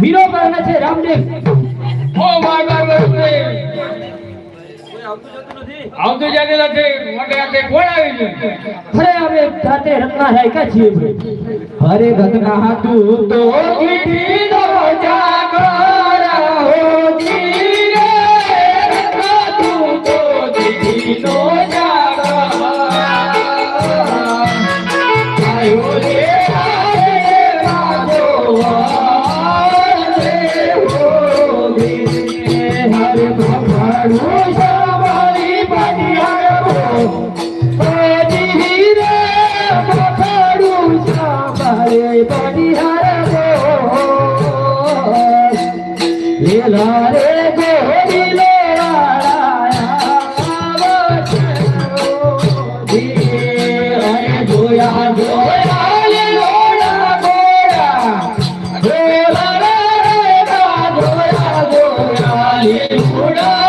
વીરો કરને છે રામદેવ ઓ મારા ગોરે આવતો જાતે નથી મોટે હાથે કોણ આવી ગયું અરે હવે જાતે રત્ના હે કે છીએ અરે રત્ના તું તો કીધી નો જાગરા હો જી રે રત્ના તું તો કીધી નો જાગરા આયો રે રાજો રે હો હરે ભગવાન Yeah.